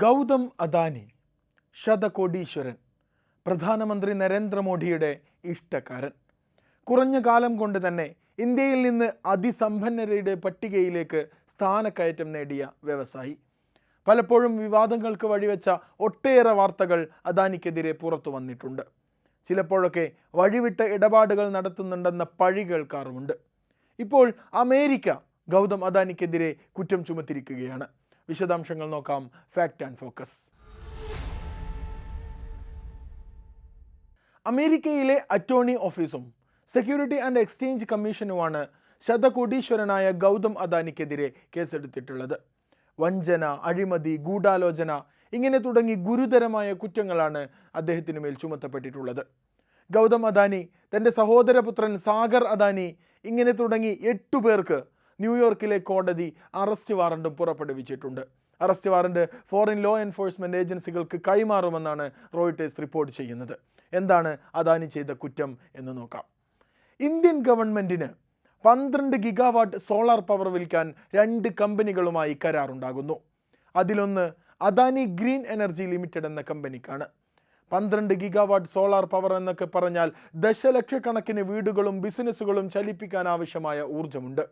ഗൗതം അദാനി ശതകോടീശ്വരൻ, പ്രധാനമന്ത്രി നരേന്ദ്രമോദിയുടെ ഇഷ്ടക്കാരൻ. കുറഞ്ഞ കാലം കൊണ്ട് തന്നെ ഇന്ത്യയിൽ നിന്ന് അതിസമ്പന്നരുടെ പട്ടികയിലേക്ക് സ്ഥാനക്കയറ്റം നേടിയ വ്യവസായി. പലപ്പോഴും വിവാദങ്ങൾക്ക് വഴിവെച്ച ഒട്ടേറെ വാർത്തകൾ അദാനിക്കെതിരെ പുറത്തു വന്നിട്ടുണ്ട്. ചിലപ്പോഴൊക്കെ വഴിവിട്ട ഇടപാടുകൾ നടത്തുന്നുണ്ടെന്ന പഴി കേൾക്കാറുമുണ്ട്. ഇപ്പോൾ അമേരിക്ക ഗൗതം അദാനിക്കെതിരെ കുറ്റം ചുമത്തിയിരിക്കുകയാണ്. വിശദാംശങ്ങൾ നോക്കാം. Fact and focus. അമേരിക്കയിലെ അറ്റോർണി ഓഫീസും സെക്യൂരിറ്റി ആൻഡ് എക്സ്ചേഞ്ച് കമ്മീഷനുമാണ് ശതകോടീശ്വരനായ ഗൗതം അദാനിക്കെതിരെ കേസെടുത്തിട്ടുള്ളത്. വഞ്ചന, അഴിമതി, ഗൂഢാലോചന ഇങ്ങനെ തുടങ്ങി ഗുരുതരമായ കുറ്റങ്ങളാണ് അദ്ദേഹത്തിന് മേൽ ചുമത്തപ്പെട്ടിട്ടുള്ളത്. ഗൗതം അദാനി, തൻ്റെ സഹോദരപുത്രൻ സാഗർ അദാനി ഇങ്ങനെ തുടങ്ങി 8 പേർക്ക് ന്യൂയോർക്കിലെ കോടതി അറസ്റ്റ് വാറണ്ടും പുറപ്പെടുവിച്ചിട്ടുണ്ട്. Arrest warrant foreign law enforcement ഏജൻസികൾക്ക് കൈമാറുമെന്നാണ് റോയിട്ടേഴ്സ് റിപ്പോർട്ട് ചെയ്യുന്നത്. എന്താണ് അദാനി ചെയ്ത കുറ്റം എന്ന് നോക്കാം. ഇന്ത്യൻ ഗവൺമെൻറ്റിന് 12 ഗിഗാവാട്ട് സോളാർ പവർ വിൽക്കാൻ 2 കമ്പനികളുമായി കരാറുണ്ടാകുന്നു. അതിലൊന്ന് അദാനി ഗ്രീൻ എനർജി ലിമിറ്റഡ് എന്ന കമ്പനിക്കാണ്. 12 ഗിഗാവാട്ട് സോളാർ പവർ എന്നൊക്കെ പറഞ്ഞാൽ ദശലക്ഷക്കണക്കിന് വീടുകളും ബിസിനസ്സുകളും ചലിപ്പിക്കാൻ ആവശ്യമായ ഊർജ്ജമുണ്ട്.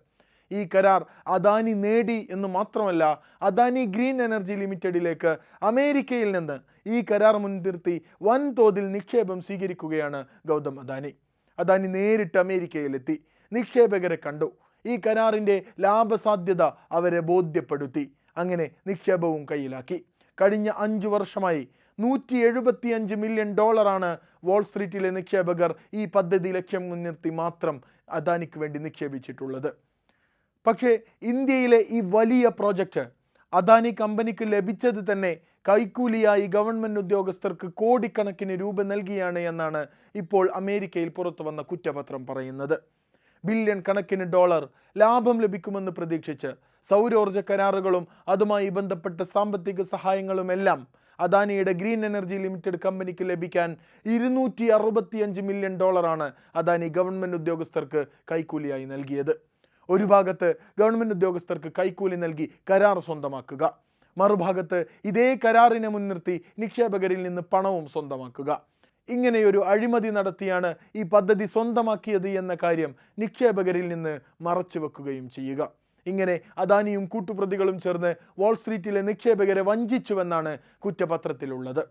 ഈ കരാർ അദാനി നേടി എന്ന് മാത്രമല്ല, അദാനി ഗ്രീൻ എനർജി ലിമിറ്റഡിലേക്ക് അമേരിക്കയിൽ നിന്ന് ഈ കരാർ മുൻനിർത്തി വൻതോതിൽ നിക്ഷേപം സ്വീകരിക്കുകയാണ് ഗൗതം അദാനി. അദാനി നേരിട്ട് അമേരിക്കയിലെത്തി, നിക്ഷേപകരെ കണ്ടു, ഈ കരാറിൻ്റെ ലാഭസാധ്യത അവരെ ബോധ്യപ്പെടുത്തി. അങ്ങനെ നിക്ഷേപവും കയ്യിലാക്കി. കഴിഞ്ഞ 5 വർഷമായി $175 മില്യൺ വാൾസ്ട്രീറ്റിലെ നിക്ഷേപകർ ഈ പദ്ധതി ലക്ഷ്യം മുൻനിർത്തി മാത്രം അദാനിക്ക് വേണ്ടി നിക്ഷേപിച്ചിട്ടുള്ളത്. പക്ഷേ ഇന്ത്യയിലെ ഈ വലിയ പ്രോജക്റ്റ് അദാനി കമ്പനിക്ക് ലഭിച്ചത് തന്നെ കൈക്കൂലിയായി ഗവൺമെൻറ് ഉദ്യോഗസ്ഥർക്ക് കോടിക്കണക്കിന് രൂപ നൽകിയാണ് എന്നാണ് ഇപ്പോൾ അമേരിക്കയിൽ പുറത്തു വന്ന കുറ്റപത്രം പറയുന്നത്. ബില്യൺ കണക്കിന് ഡോളർ ലാഭം ലഭിക്കുമെന്ന് പ്രതീക്ഷിച്ച് സൗരോർജ്ജ കരാറുകളും അതുമായി ബന്ധപ്പെട്ട സാമ്പത്തിക സഹായങ്ങളുമെല്ലാം അദാനിയുടെ ഗ്രീൻ എനർജി ലിമിറ്റഡ് കമ്പനിക്ക് ലഭിക്കാൻ $265 മില്യൺ അദാനി ഗവൺമെൻറ് ഉദ്യോഗസ്ഥർക്ക് കൈക്കൂലിയായി നൽകിയത്. ഒരു ഭാഗത്ത് ഗവൺമെൻറ് ഉദ്യോഗസ്ഥർക്ക് കൈക്കൂലി നൽകി കരാർ സ്വന്തമാക്കുക, മറുഭാഗത്ത് ഇതേ കരാറിനെ മുൻനിർത്തി നിക്ഷേപകരിൽ നിന്ന് പണവും സ്വന്തമാക്കുക. ഇങ്ങനെയൊരു അഴിമതി നടത്തിയാണ് ഈ പദ്ധതി സ്വന്തമാക്കിയത് എന്ന കാര്യം നിക്ഷേപകരിൽ നിന്ന് മറച്ചു വെക്കുകയും ചെയ്യുക. ഇങ്ങനെ അദാനിയും കൂട്ടുപ്രതികളും ചേർന്ന് വാൾസ്ട്രീറ്റിലെ നിക്ഷേപകരെ വഞ്ചിച്ചുവെന്നാണ് കുറ്റപത്രത്തിലുള്ളത്.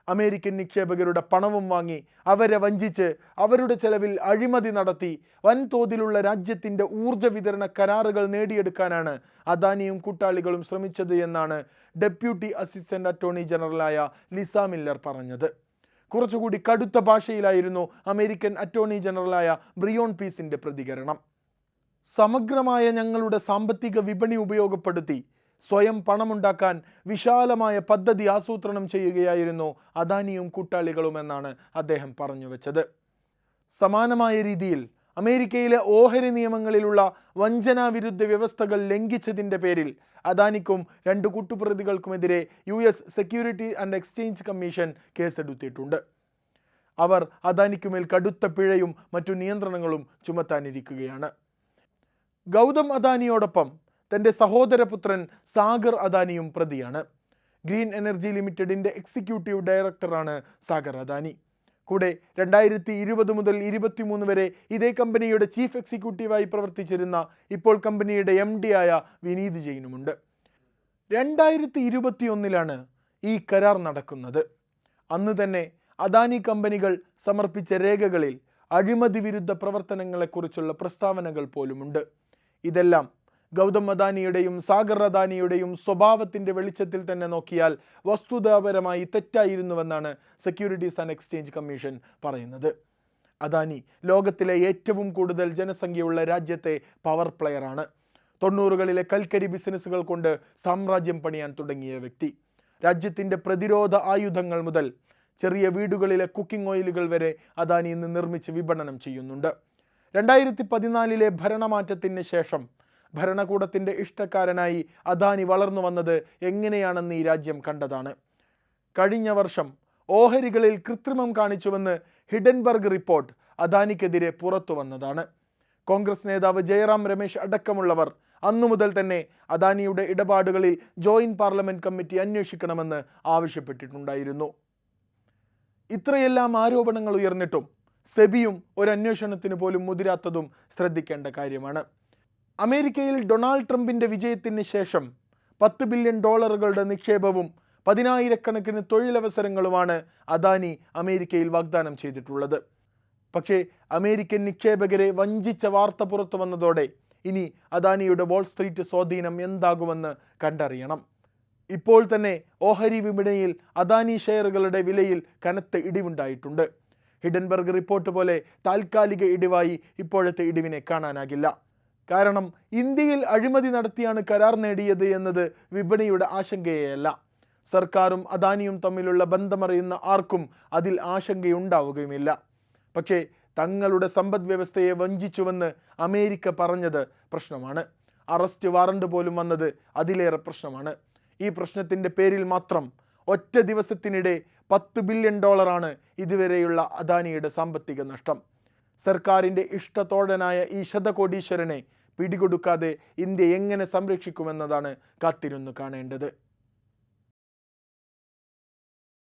അമേരിക്കൻ നിക്ഷേപകരുടെ പണവും വാങ്ങി അവരെ വഞ്ചിച്ച് അവരുടെ ചെലവിൽ അഴിമതി നടത്തി വൻതോതിലുള്ള രാജ്യത്തിൻ്റെ ഊർജ്ജ വിതരണ കരാറുകൾ നേടിയെടുക്കാനാണ് അദാനിയും കൂട്ടാളികളും ശ്രമിച്ചത് എന്നാണ് ഡെപ്യൂട്ടി അസിസ്റ്റന്റ് അറ്റോർണി ജനറലായ ലിസ മില്ലർ പറഞ്ഞത്. കുറച്ചുകൂടി കടുത്ത ഭാഷയിലായിരുന്നു അമേരിക്കൻ അറ്റോർണി ജനറലായ ബ്രിയോൺ പീസിൻ്റെ പ്രതികരണം. സമഗ്രമായ ഞങ്ങളുടെ സാമ്പത്തിക വിപണി ഉപയോഗപ്പെടുത്തി സ്വയം പണമുണ്ടാക്കാൻ വിശാലമായ പദ്ധതി ആസൂത്രണം ചെയ്യുകയായിരുന്നു അദാനിയും കൂട്ടാളികളും എന്നാണ് അദ്ദേഹം പറഞ്ഞു വെച്ചത്. സമാനമായ രീതിയിൽ അമേരിക്കയിലെ ഓഹരി നിയമങ്ങളിലുള്ള വഞ്ചനാവിരുദ്ധ വ്യവസ്ഥകൾ ലംഘിച്ചതിൻ്റെ പേരിൽ അദാനിക്കും 2 കൂട്ടുപ്രതികൾക്കുമെതിരെ US security and exchange commission കേസെടുത്തിട്ടുണ്ട്. അവർ അദാനിക്കുമേൽ കടുത്ത പിഴയും മറ്റു നിയന്ത്രണങ്ങളും ചുമത്താനിരിക്കുകയാണ്. ഗൗതം അദാനിയോടൊപ്പം തൻ്റെ സഹോദരപുത്രൻ സാഗർ അദാനിയും പ്രതിയാണ്. ഗ്രീൻ എനർജി ലിമിറ്റഡിൻ്റെ എക്സിക്യൂട്ടീവ് ഡയറക്ടറാണ് സാഗർ അദാനി. കൂടെ 2020 മുതൽ 2023 വരെ ഇതേ കമ്പനിയുടെ ചീഫ് എക്സിക്യൂട്ടീവായി പ്രവർത്തിച്ചിരുന്ന ഇപ്പോൾ കമ്പനിയുടെ MD ആയ വിനീത് ജെയിനുമുണ്ട്. 2021 ഈ കരാർ നടക്കുന്നത്. അന്ന് തന്നെ അദാനി കമ്പനികൾ സമർപ്പിച്ച രേഖകളിൽ അഴിമതി വിരുദ്ധ പ്രവർത്തനങ്ങളെക്കുറിച്ചുള്ള പ്രസ്താവനകൾ പോലുമുണ്ട്. ഇതെല്ലാം ഗൗതം അദാനിയുടെയും സാഗർ അദാനിയുടെയും സ്വഭാവത്തിൻ്റെ വെളിച്ചത്തിൽ തന്നെ നോക്കിയാൽ വസ്തുതാപരമായി തെറ്റായിരുന്നുവെന്നാണ് സെക്യൂരിറ്റീസ് ആൻഡ് എക്സ്ചേഞ്ച് കമ്മീഷൻ പറയുന്നത്. അദാനി ലോകത്തിലെ ഏറ്റവും കൂടുതൽ ജനസംഖ്യയുള്ള രാജ്യത്തെ പവർ പ്ലെയറാണ്. 90കളിലെ കൽക്കരി ബിസിനസ്സുകൾ കൊണ്ട് സാമ്രാജ്യം പണിയാൻ തുടങ്ങിയ വ്യക്തി. രാജ്യത്തിൻ്റെ പ്രതിരോധ ആയുധങ്ങൾ മുതൽ ചെറിയ വീടുകളിലെ കുക്കിംഗ് ഓയിലുകൾ വരെ അദാനി ഇന്ന് നിർമ്മിച്ച് വിപണനം ചെയ്യുന്നുണ്ട്. 2014 ഭരണമാറ്റത്തിന് ശേഷം ഭരണകൂടത്തിൻ്റെ ഇഷ്ടക്കാരനായി അദാനി വളർന്നു വന്നത് എങ്ങനെയാണെന്ന് ഈ രാജ്യം കണ്ടതാണ്. കഴിഞ്ഞ വർഷം ഓഹരികളിൽ കൃത്രിമം കാണിച്ചുവെന്ന് ഹിഡൻബർഗ് റിപ്പോർട്ട് അദാനിക്കെതിരെ പുറത്തു വന്നതാണ്. കോൺഗ്രസ് നേതാവ് ജയറാം രമേശ് അടക്കമുള്ളവർ അന്നു മുതൽ തന്നെ അദാനിയുടെ ഇടപാടുകളിൽ ജോയിന്റ് പാർലമെന്റ് കമ്മിറ്റി അന്വേഷിക്കണമെന്ന് ആവശ്യപ്പെട്ടിട്ടുണ്ടായിരുന്നു. ഇത്രയെല്ലാം ആരോപണങ്ങൾ ഉയർന്നിട്ടും സെബിയും ഒരു അന്വേഷണത്തിന് പോലും മുതിരാത്തതും ശ്രദ്ധിക്കേണ്ട കാര്യമാണ്. അമേരിക്കയിൽ ഡൊണാൾഡ് ട്രംപിന്റെ വിജയത്തിന് ശേഷം $10 ബില്യൺ നിക്ഷേപവും 10,000-കണക്കിന് തൊഴിലവസരങ്ങളുമാണ് അദാനി അമേരിക്കയിൽ വാഗ്ദാനം ചെയ്തിട്ടുള്ളത്. പക്ഷേ അമേരിക്കൻ നിക്ഷേപകരെ വഞ്ചിച്ച വാർത്ത പുറത്തു വന്നതോടെ ഇനി അദാനിയുടെ വാൾ സ്ട്രീറ്റ് സ്വാധീനം എന്താകുമെന്ന് കണ്ടറിയണം. ഇപ്പോൾ തന്നെ ഓഹരി വിപണിയിൽ അദാനി ഷെയറുകളുടെ വിലയിൽ കനത്ത ഇടിവുണ്ടായിട്ടുണ്ട്. ഹിഡൻബർഗ് റിപ്പോർട്ട് പോലെ താൽക്കാലിക ഇടിവായി ഇപ്പോഴത്തെ ഇടിവിനെ കാണാനാകില്ല. കാരണം ഇന്ത്യയിൽ അഴിമതി നടത്തിയാണ് കരാർ നേടിയത് എന്നത് വിപണിയുടെ ആശങ്കയെയല്ല. സർക്കാരും അദാനിയും തമ്മിലുള്ള ബന്ധമറിയുന്ന ആർക്കും അതിൽ ആശങ്കയുണ്ടാവുകയുമില്ല. പക്ഷേ തങ്ങളുടെ സമ്പദ് വ്യവസ്ഥയെ വഞ്ചിച്ചുവെന്ന് അമേരിക്ക പറഞ്ഞത് പ്രശ്നമാണ്. അറസ്റ്റ് വാറണ്ട് പോലും വന്നത് അതിലേറെ പ്രശ്നമാണ്. ഈ പ്രശ്നത്തിൻ്റെ പേരിൽ മാത്രം ഒറ്റ ദിവസത്തിനിടെ $10 ബില്യൺ ഇതുവരെയുള്ള അദാനിയുടെ സാമ്പത്തിക നഷ്ടം. സർക്കാരിൻ്റെ ഇഷ്ടത്തോടനായ ഈ ശതകോടീശ്വരനെ പിടികൊടുക്കാതെ ഇന്ത്യ എങ്ങനെ സംരക്ഷിക്കുമെന്നതാണ് കാത്തിരുന്നു കാണേണ്ടത്.